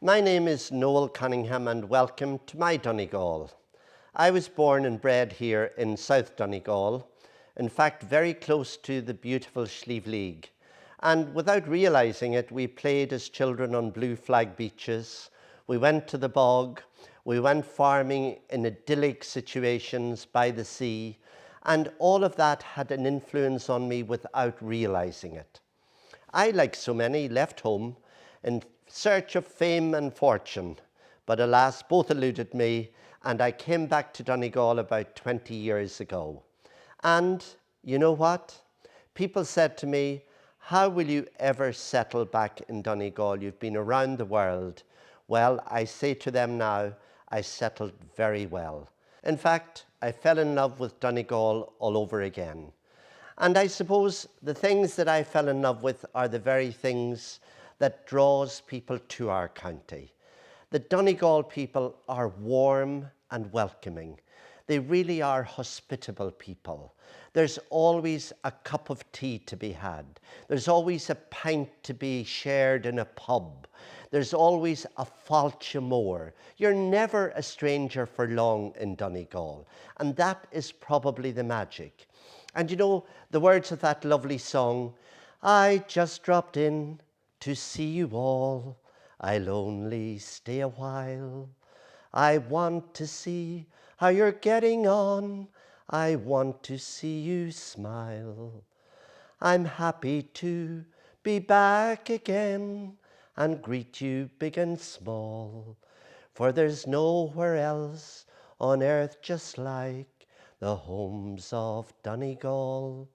My name is Noel Cunningham and welcome to my Donegal. I was born and bred here in South Donegal, in fact very close to the beautiful Lough Eske. And without realising it, we played as children on blue flag beaches, we went to the bog, we went farming in idyllic situations by the sea, and all of that had an influence on me without realising it. I, like so many, left home in search of fame and fortune, but alas, both eluded me, and I came back to Donegal about 20 years ago. And you know what? People said to me, how will you ever settle back in Donegal? You've been around the world. Well, I say to them now, I settled very well. In fact, I fell in love with Donegal all over again. And I suppose the things that I fell in love with are the very things that draws people to our county. The Donegal people are warm and welcoming. They really are hospitable people. There's always a cup of tea to be had. There's always a pint to be shared in a pub. There's always a fáilte mór. You're never a stranger for long in Donegal. And that is probably the magic. And you know, the words of that lovely song, I just dropped in to see you all. I'll only stay a while. I want to see how you're getting on. I want to see you smile. I'm happy to be back again and greet you big and small. For there's nowhere else on earth just like the homes of Donegal.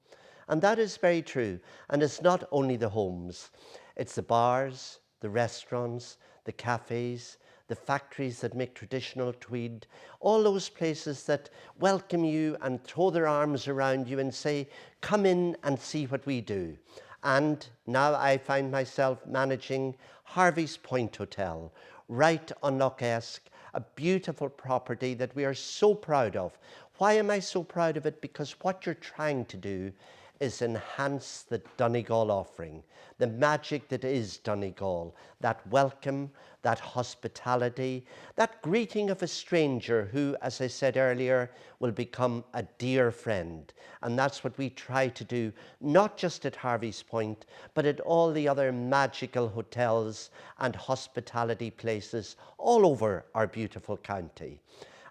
And that is very true. And it's not only the homes, it's the bars, the restaurants, the cafes, the factories that make traditional tweed, all those places that welcome you and throw their arms around you and say, come in and see what we do. And now I find myself managing Harvey's Point Hotel, right on Lough Eske, a beautiful property that we are so proud of. Why am I so proud of it? Because what you're trying to do is enhance the Donegal offering, the magic that is Donegal, that welcome, that hospitality, that greeting of a stranger who, as I said earlier, will become a dear friend. And that's what we try to do, not just at Harvey's Point, but at all the other magical hotels and hospitality places all over our beautiful county.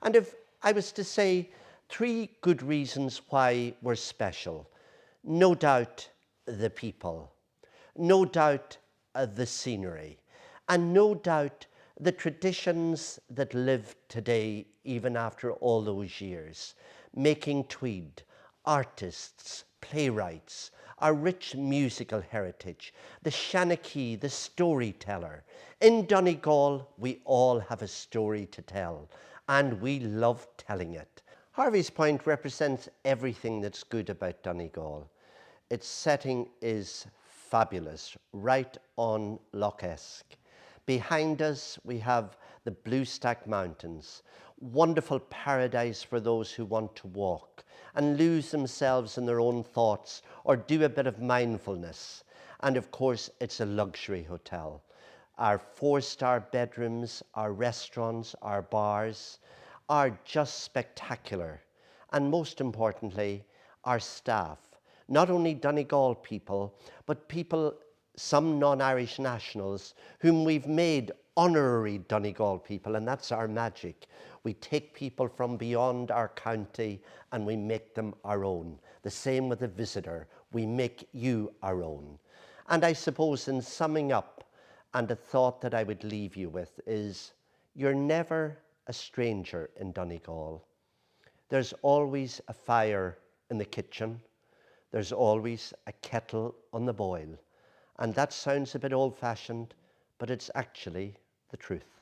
And if I was to say 3 good reasons why we're special, no doubt the people, no doubt the scenery, and no doubt the traditions that live today, even after all those years. Making tweed, artists, playwrights, our rich musical heritage, the shanachie, the storyteller. In Donegal, we all have a story to tell, and we love telling it. Harvey's Point represents everything that's good about Donegal. Its setting is fabulous, right on Lough Eske. Behind us, we have the Blue Stack Mountains, wonderful paradise for those who want to walk and lose themselves in their own thoughts or do a bit of mindfulness. And of course, it's a luxury hotel. Our 4-star bedrooms, our restaurants, our bars are just spectacular. And most importantly, our staff. Not only Donegal people, but people, some non-Irish nationals, whom we've made honorary Donegal people, and that's our magic. We take people from beyond our county and we make them our own. The same with a visitor. We make you our own. And I suppose in summing up, and a thought that I would leave you with is, you're never a stranger in Donegal. There's always a fire in the kitchen. There's always a kettle on the boil. And that sounds a bit old-fashioned, but it's actually the truth.